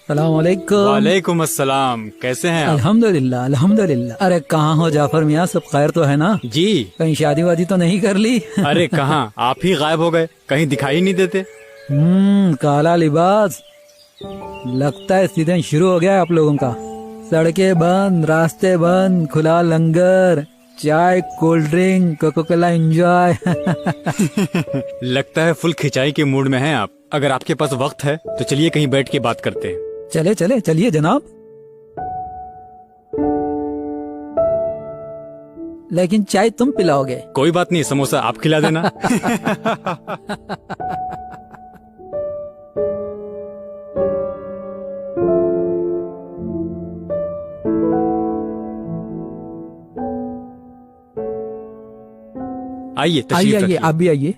السلام علیکم۔ وعلیکم السلام، کیسے ہیں آپ؟ الحمدللہ الحمدللہ۔ ارے کہاں ہو جعفر میاں، سب خیر تو ہے نا؟ جی کہیں شادی وادی تو نہیں کر لی؟ ارے کہاں، آپ ہی غائب ہو گئے، کہیں دکھائی نہیں دیتے۔ کالا لباس، لگتا ہے سیزن شروع ہو گیا ہے آپ لوگوں کا۔ سڑکیں بند، راستے بند، کھلا لنگر، چائے cold drink Coca Cola enjoy. لگتا ہے فل کھچائی کے موڈ میں ہیں آپ۔ اگر آپ کے پاس وقت ہے تو چلیے کہیں بیٹھ کے بات کرتے ہیں۔ چلے چلے چلیے جناب، لیکن چائے تم پلاؤ گے؟ کوئی بات نہیں، سموسہ آپ کھلا دینا۔ آئیے آئیے تشریف آئیے، رکھیے۔ آپ بھی آئیے۔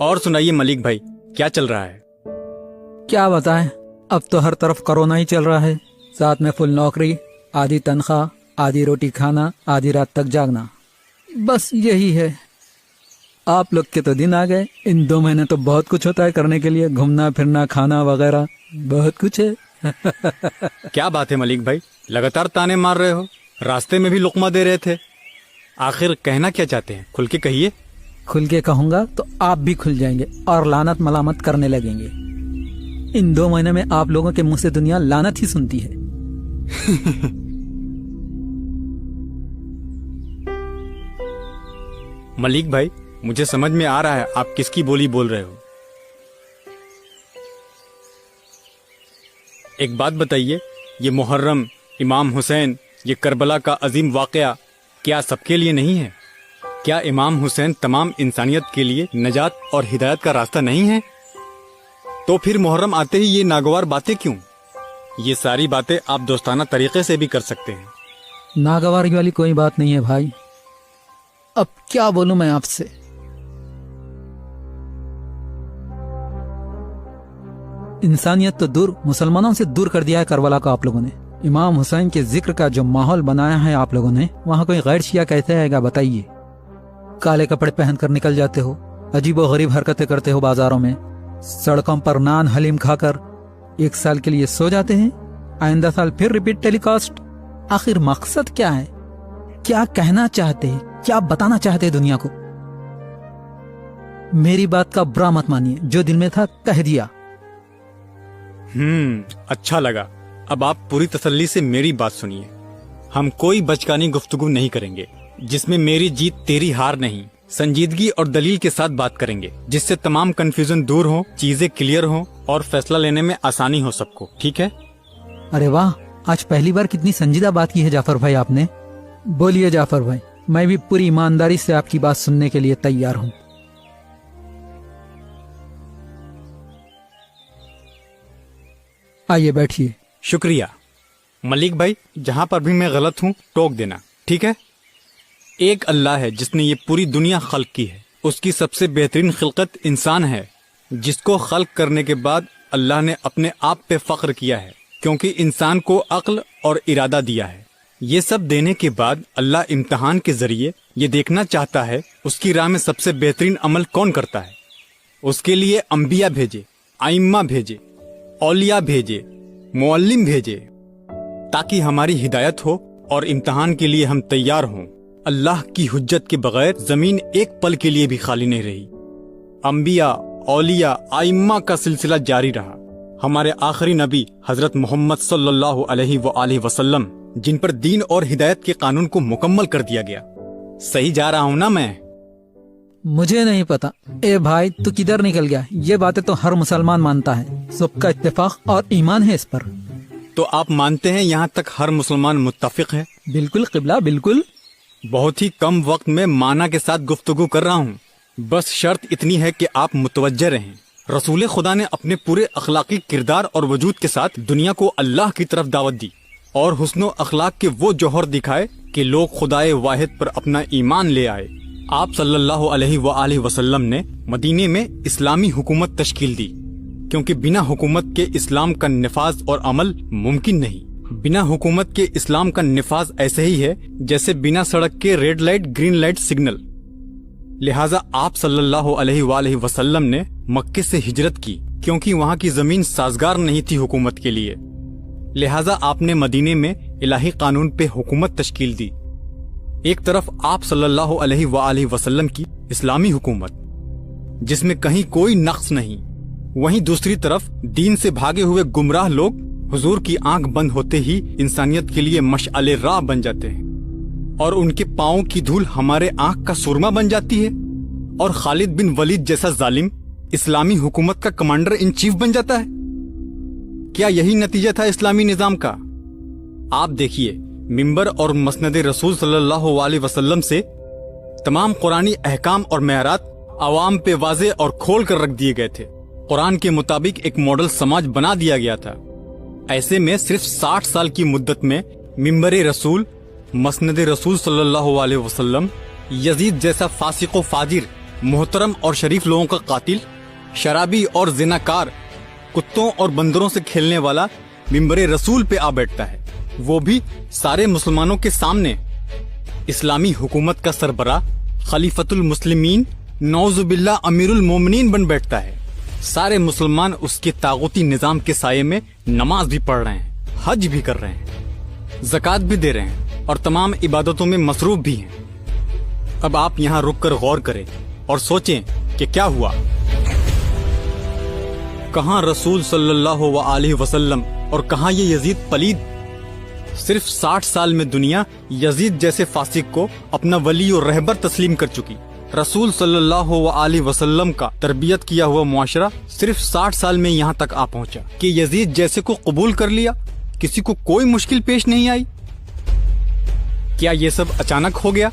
اور سنائیے ملک بھائی، کیا چل رہا ہے؟ کیا بتائیں، اب تو ہر طرف کرونا ہی چل رہا ہے، ساتھ میں فل نوکری، آدھی تنخواہ، آدھی روٹی کھانا، آدھی رات تک جاگنا، بس یہی ہے۔ آپ لوگ کے تو دن آ گئے، ان 2 مہینے تو بہت کچھ ہوتا ہے کرنے کے لیے، گھومنا پھرنا، کھانا وغیرہ، بہت کچھ ہے۔ کیا بات ہے ملک بھائی، لگاتار تانے مار رہے ہو، راستے میں بھی لقمہ دے رہے تھے، آخر کہنا کیا چاہتے ہیں؟ کھل کے کہیے۔ کھل کے کہوں گا تو آپ بھی کھل جائیں گے اور لعنت ملامت کرنے لگیں گے۔ ان 2 مہینے میں آپ لوگوں کے منہ سے دنیا لعنت ہی سنتی ہے۔ ملک بھائی، مجھے سمجھ میں آ رہا ہے آپ کس کی بولی بول رہے ہو۔ ایک بات بتائیے، یہ محرم، امام حسین، یہ کربلا کا عظیم واقعہ کیا سب کے لیے نہیں ہے؟ کیا امام حسین تمام انسانیت کے لیے نجات اور ہدایت کا راستہ نہیں ہے؟ تو پھر محرم آتے ہی یہ ناگوار باتیں کیوں؟ یہ ساری باتیں آپ دوستانہ طریقے سے بھی کر سکتے ہیں۔ ناگواری والی کوئی بات نہیں ہے بھائی، اب کیا بولوں میں آپ سے۔ انسانیت تو دور، مسلمانوں سے دور کر دیا ہے کربلا کو آپ لوگوں نے۔ امام حسین کے ذکر کا جو ماحول بنایا ہے آپ لوگوں نے، وہاں کوئی غیر شیعہ کیسے آئے گا بتائیے؟ کالے کپڑے پہن کر نکل جاتے ہو، عجیب و غریب حرکتیں کرتے ہو بازاروں میں، سڑکوں پر نان حلیم کھا کر 1 سال کے لیے سو جاتے ہیں، آئندہ سال پھر ریپیٹ ٹیلی کاسٹ۔ آخر مقصد کیا ہے؟ کیا کہنا چاہتے ہیں؟ کیا بتانا چاہتے ہیں دنیا کو؟ میری بات کا برا مت مانیے، جو دل میں تھا کہہ دیا۔ اچھا لگا۔ اب آپ پوری تسلی سے میری بات سنیے۔ ہم کوئی بچکانی گفتگو نہیں کریں گے جس میں میری جیت تیری ہار نہیں، سنجیدگی اور دلیل کے ساتھ بات کریں گے جس سے تمام کنفیوژن دور ہو، چیزیں کلیئر ہوں اور فیصلہ لینے میں آسانی ہو سب کو، ٹھیک ہے؟ ارے واہ، آج پہلی بار کتنی سنجیدہ بات کی ہے جعفر بھائی آپ نے۔ بولیے جعفر بھائی، میں بھی پوری ایمانداری سے آپ کی بات سننے کے لیے تیار ہوں۔ آئیے بیٹھیے۔ شکریہ ملک بھائی، جہاں پر بھی میں غلط ہوں ٹوک دینا، ٹھیک ہے؟ ایک اللہ ہے جس نے یہ پوری دنیا خلق کی ہے، اس کی سب سے بہترین خلقت انسان ہے، جس کو خلق کرنے کے بعد اللہ نے اپنے آپ پہ فخر کیا ہے کیونکہ انسان کو عقل اور ارادہ دیا ہے۔ یہ سب دینے کے بعد اللہ امتحان کے ذریعے یہ دیکھنا چاہتا ہے اس کی راہ میں سب سے بہترین عمل کون کرتا ہے۔ اس کے لیے انبیاء بھیجے، ائمہ بھیجے، اولیاء بھیجے، معلم بھیجے، تاکہ ہماری ہدایت ہو اور امتحان کے لیے ہم تیار ہوں۔ اللہ کی حجت کے بغیر زمین ایک پل کے لیے بھی خالی نہیں رہی۔ انبیاء، اولیاء، ائمہ کا سلسلہ جاری رہا۔ ہمارے آخری نبی حضرت محمد صلی اللہ علیہ وآلہ وسلم، جن پر دین اور ہدایت کے قانون کو مکمل کر دیا گیا۔ صحیح جا رہا ہوں نا میں؟ مجھے نہیں پتا، اے بھائی تو کدھر نکل گیا؟ یہ باتیں تو ہر مسلمان مانتا ہے، سب کا اتفاق اور ایمان ہے اس پر۔ تو آپ مانتے ہیں یہاں تک ہر مسلمان متفق ہے؟ بالکل قبلہ، بالکل۔ بہت ہی کم وقت میں معنی کے ساتھ گفتگو کر رہا ہوں، بس شرط اتنی ہے کہ آپ متوجہ رہیں۔ رسول خدا نے اپنے پورے اخلاقی کردار اور وجود کے ساتھ دنیا کو اللہ کی طرف دعوت دی اور حسن و اخلاق کے وہ جوہر دکھائے کہ لوگ خدائے واحد پر اپنا ایمان لے آئے۔ آپ صلی اللہ علیہ وآلہ وسلم نے مدینے میں اسلامی حکومت تشکیل دی، کیونکہ بنا حکومت کے اسلام کا نفاذ اور عمل ممکن نہیں۔ بنا حکومت کے اسلام کا نفاذ ایسے ہی ہے جیسے بنا سڑک کے red light green light signal. लिहाजा आप सल्लल्लाहु अलैहि वालैहि वसल्लम ने मक्के से हिजरत की क्योंकि वहाँ की जमीन साजगार नहीं थी हुकूमत के लिए। लिहाजा आपने मदीने में इलाही कानून पे हुकूमत तश्कील दी। एक तरफ आप सल्लल्लाहु अलैहि वालैहि वसल्लम की इस्लामी हुकूमत जिसमें कहीं कोई नक्स नहीं, वहीं दूसरी तरफ दीन से भागे हुए गुमराह लोग हुजूर की आंख बंद होते ही इंसानियत के लिए मशअले राह बन जाते हैं और उनके पांव की धूल हमारे आंख का सुरमा बन जाती है और खालिद बिन वलीद जैसा जालिम इस्लामी हुकूमत का कमांडर इन चीफ बन जाता है। क्या यही नतीजा था इस्लामी निजाम का? आप देखिए, मिंबर और मसनद रसूल सल्लल्लाहु अलैहि वसल्लम से तमाम कुरानी अहकाम और मेहरात अवाम पे वाजे और खोल कर रख दिए गए थे। कुरान के मुताबिक एक मॉडल समाज बना दिया गया था। ऐसे में सिर्फ 60 साल की मुद्दत में मिंबर रसूल, मसनद रसूल सल्लल्लाहु अलैहि वसल्लम, यजीद जैसा फासिक व फाजिर, मोहतरम और शरीफ लोगों का कातिल, शराबी और जिनाकार, कुत्तों और बंदरों से खेलने वाला मिंबर रसूल पे आ बैठता है, वो भी सारे मुसलमानों के सामने। इस्लामी हुकूमत का सरबराह खलीफतुल मुस्लिमीन नौजुबिल्ला अमीरुल मोमिनीन बन बैठता है। सारे मुसलमान उसके तागुती निजाम के साये में नमाज भी पढ़ रहे हैं, हज भी कर रहे हैं, ज़कात भी दे रहे हैं और तमाम इबादतों में मसरूफ भी हैं। अब आप यहाँ रुक कर गौर करें और सोचें कि क्या हुआ। कहाँ रसूल सल्लल्लाहु अलैहि वसल्लम और कहाँ ये यजीद पलीद। सिर्फ 60 साल में दुनिया यजीद जैसे फासिक को अपना वली और रहबर तस्लीम कर चुकी। रसूल सल्लल्लाहु अलैहि वसल्लम का तरबियत किया हुआ मुआशरा सिर्फ 60 साल में यहाँ तक आ पहुँचा कि यजीद जैसे को कबूल कर लिया, किसी को कोई मुश्किल पेश नहीं आई। क्या ये सब अचानक हो गया?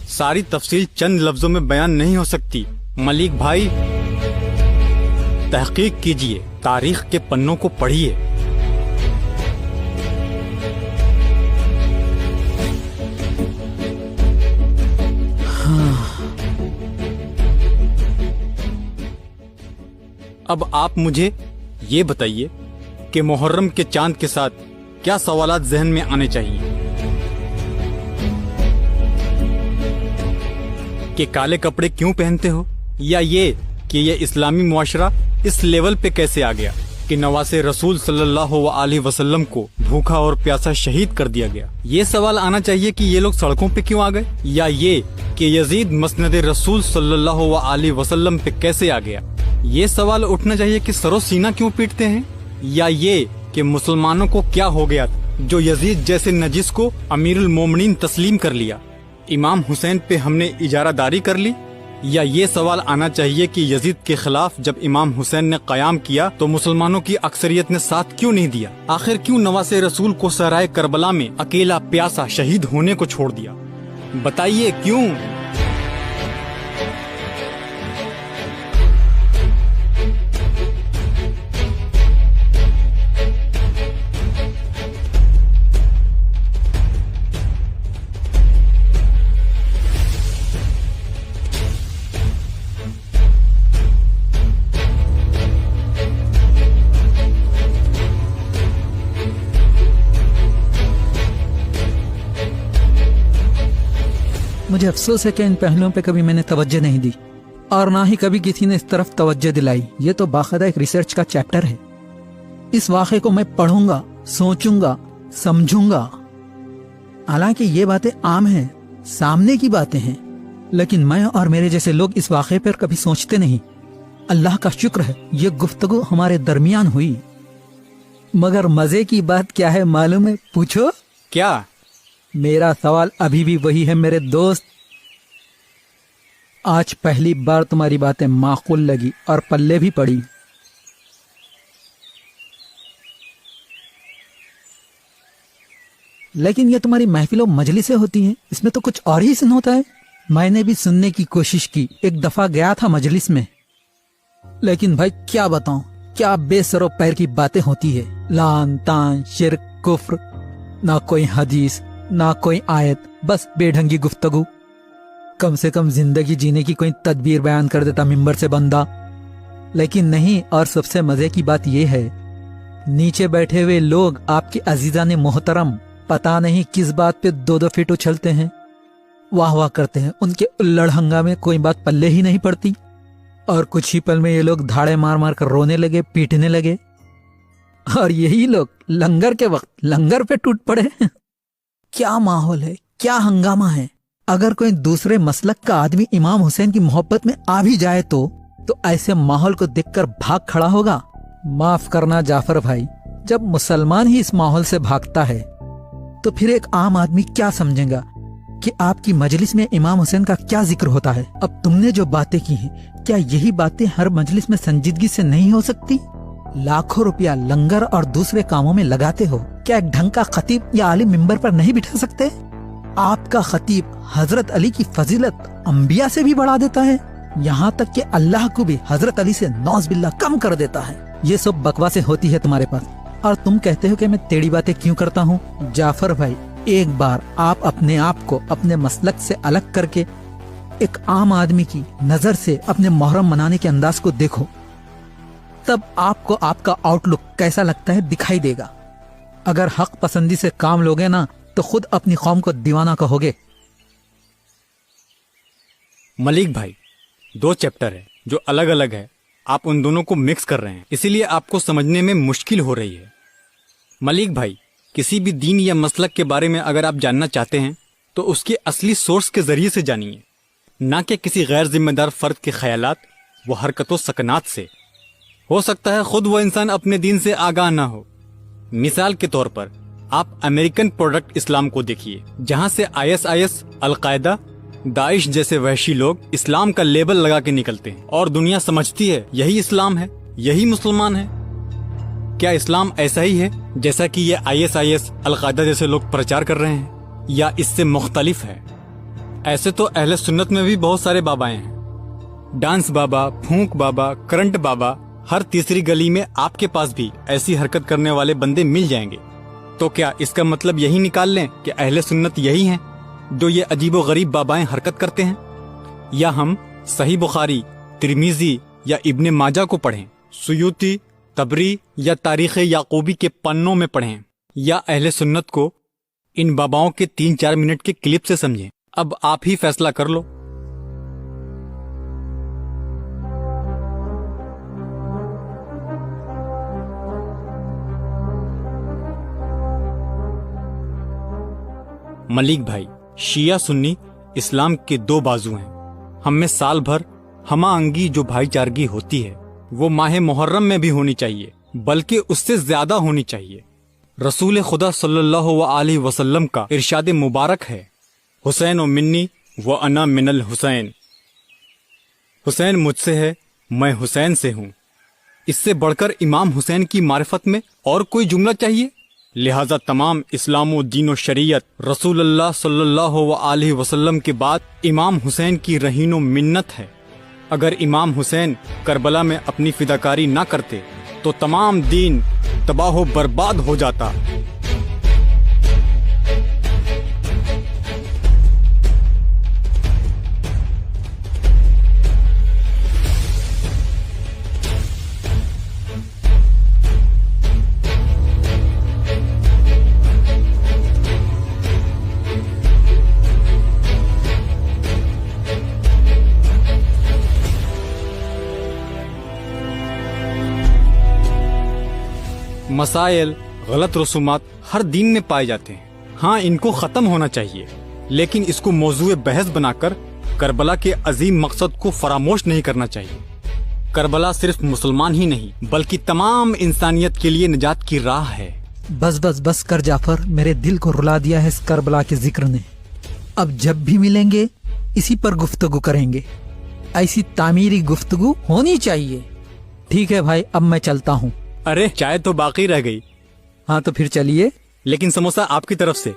सारी तफसील चंद लफ्जों में बयान नहीं हो सकती। मलिक भाई, तहकीक कीजिए, तारीख के पन्नों को पढ़िए। अब आप मुझे ये बताइए कि मुहर्रम के चांद के साथ क्या सवालात जहन में आने चाहिए कि काले कपड़े क्यों पहनते हो, या ये कि ये इस्लामी मुआशरा इस लेवल पे कैसे आ गया कि नवासे रसूल सल्लल्लाहु अलैहि वसल्लम को भूखा और प्यासा शहीद कर दिया गया। ये सवाल आना चाहिए कि ये लोग सड़कों पे क्यों आ गए, या ये कि यजीद मसनद रसूल सल्लल्लाहु अलैहि वसल्लम पे कैसे आ गया। ये सवाल उठना चाहिए कि सरो सीना क्यों पीटते हैं, या ये कि मुसलमानों को क्या हो गया जो यजीद जैसे नजिस को अमीरुल मोमिनीन तस्लीम कर लिया। इमाम हुसैन पे हमने इजारादारी कर ली, या ये सवाल आना चाहिए कि यजीद के खिलाफ जब इमाम हुसैन ने कयाम किया तो मुसलमानों की अक्सरियत ने साथ क्यों नहीं दिया। आखिर क्यों नवासे रसूल को सराय करबला में अकेला प्यासा शहीद होने को छोड़ दिया, बताइए क्यों। मुझे अफसोस है कि इन पहलुओं पे कभी मैंने तवज्जो नहीं दी और ना ही कभी किसी ने इस तरफ तवज्जो दिलाई। ये तो बाकायदा एक रिसर्च का चैप्टर है। इस वाक़े को मैं पढ़ूंगा, सोचूंगा, समझूंगा। हालांकि ये बातें आम हैं, सामने की बातें हैं, लेकिन मैं और मेरे जैसे लोग इस वाक़े पर कभी सोचते नहीं। अल्लाह का शुक्र है ये गुफ्तगू हमारे दरमियान हुई। मगर मजे की बात क्या है मालूम है? पूछो। क्या? मेरा सवाल अभी भी वही है मेरे दोस्त। आज पहली बार तुम्हारी बातें माकूल लगी और पल्ले भी पड़ी। लेकिन ये तुम्हारी महफिलों मजलिसें होती हैं, इसमें तो कुछ और ही सीन होता है। मैंने भी सुनने की कोशिश की, एक दफा गया था मजलिस में, लेकिन भाई क्या बताऊं, क्या बेसरो पैर की बातें होती है। लान तान शिर्क कुफ्र, ना कोई हदीस ना कोई आयत, बस बेढंगी गुफ्तगू। कम से कम जिंदगी जीने की कोई तदबीर बयान कर देता मिंबर से बंदा, लेकिन नहीं। और सबसे मजे की बात यह है, नीचे बैठे हुए लोग आपके अजीजा ने मोहतरम पता नहीं किस बात पे 2-2 फीट उछलते हैं। वाह वाह करते हैं। उनके उल्लड़ हंगामे कोई बात पल्ले ही नहीं पड़ती, और कुछ ही पल में ये लोग धाड़े मार मार कर रोने लगे, पीटने लगे, और यही लोग लंगर के वक्त लंगर पे टूट पड़े। क्या माहौल है, क्या हंगामा है। अगर कोई दूसरे मसलक का आदमी इमाम हुसैन की मोहब्बत में आ भी जाए तो ऐसे माहौल को देखकर भाग खड़ा होगा। माफ करना जाफर भाई, जब मुसलमान ही इस माहौल से भागता है तो फिर एक आम आदमी क्या समझेगा कि आपकी मजलिस में इमाम हुसैन का क्या जिक्र होता है। अब तुमने जो बातें की हैं, क्या यही बातें हर मजलिस में संजीदगी से नहीं हो सकती? लाखों रुपया लंगर और दूसरे कामों में लगाते हो, क्या एक ढंग का खतीब या आलिम मिंबर पर नहीं बिठा सकते? आपका खतीब हजरत अली की फजीलत अंबिया से भी बढ़ा देता है, यहाँ तक कि अल्लाह को भी हजरत अली से नौज बिल्लाह कम कर देता है। ये सब बकवासें होती है तुम्हारे पास, और तुम कहते हो कि मैं टेढ़ी बातें क्यों करता हूँ। जाफर भाई, एक बार आप अपने आप को अपने मसलक से अलग करके एक आम आदमी की नजर से अपने मुहर्रम मनाने के अंदाज को देखो, तब आपको आपका आउटलुक कैसा लगता है दिखाई देगा। अगर हक पसंदी से काम लोगे ना तो खुद अपनी कौम को दीवाना कहोगे। मलिक भाई, 2 चैप्टर है जो अलग अलग है, आप उन दोनों को मिक्स कर रहे हैं, इसीलिए आपको समझने में मुश्किल हो रही है। मलिक भाई, किसी भी दीन या मसलक के बारे में अगर आप जानना चाहते हैं तो उसके असली सोर्स के जरिए से जानिए, ना कि किसी गैर जिम्मेदार फर्द के ख्यालात व हरकतों सकनात से। हो सकता है खुद वो इंसान अपने दीन से आगाह ना हो। मिसाल के तौर पर आप अमेरिकन प्रोडक्ट इस्लाम को देखिए, जहां से ISIS, अलकायदा, दाइश जैसे वहशी लोग इस्लाम का लेबल लगा के निकलते हैं और दुनिया समझती है यही इस्लाम है, यही मुसलमान है। क्या इस्लाम ऐसा ही है जैसा कि ये ISIS, अलकायदा जैसे लोग प्रचार कर रहे हैं, या इससे मुख्तलिफ है? ऐसे तो अहले सुन्नत में भी बहुत सारे बाबाएं हैं, डांस बाबा, फूंक बाबा, करंट बाबा। हर तीसरी गली में आपके पास भी ऐसी हरकत करने वाले बंदे मिल जाएंगे। तो क्या इसका मतलब यही निकाल लें कि अहले सुन्नत यही हैं जो ये अजीबो गरीब बाबाएं हरकत करते हैं? या हम सही बुखारी, तिरमिजी या इब्ने माजा को पढ़ें, सुयूती, तबरी या तारीख याकूबी के पन्नों में पढ़ें, या अहले सुन्नत को इन बाबाओं के 3-4 मिनट के क्लिप से समझें? अब आप ही फैसला कर लो। मलिक भाई, शिया सुन्नी इस्लाम के 2 बाजू हैं। हम में साल भर हमा अंगी जो भाईचारगी होती है वो माह मुहर्रम में भी होनी चाहिए, बल्कि उससे ज्यादा होनी चाहिए। रसूल खुदा सल्लल्लाहु अलैहि वसल्लम का इरशाद मुबारक है, हुसैन व मिन्नी व अना मिनल हुसैन। हुसैन मुझसे है, मैं हुसैन से हूँ। इससे बढ़कर इमाम हुसैन की मारिफत में और कोई जुमला चाहिए? लिहाजा तमाम इस्लाम व दीन व शरीयत रसूलुल्लाह सल्लल्लाहु अलैहि वसल्लम के बाद इमाम हुसैन की रहीनो मिन्नत है। अगर इमाम हुसैन करबला में अपनी फिदाकारी ना करते तो तमाम दीन तबाह बर्बाद हो जाता। मसाइल, गलत रसूमात हर दीन में पाए जाते हैं। हाँ, इनको खत्म होना चाहिए, लेकिन इसको मौजूए बहस बनाकर करबला के अजीम मकसद को फरामोश नहीं करना चाहिए। करबला सिर्फ मुसलमान ही नहीं बल्कि तमाम इंसानियत के लिए निजात की राह है। बस बस बस कर जाफर, मेरे दिल को रुला दिया है इस करबला के जिक्र ने। अब जब भी मिलेंगे इसी पर गुफ्तगू करेंगे, ऐसी तामीरी गुफ्तगू होनी चाहिए। ठीक है भाई, अब मैं चलता हूँ। अरे, चाय तो बाकी रह गई। हाँ तो फिर चलिए। लेकिन समोसा आपकी तरफ से।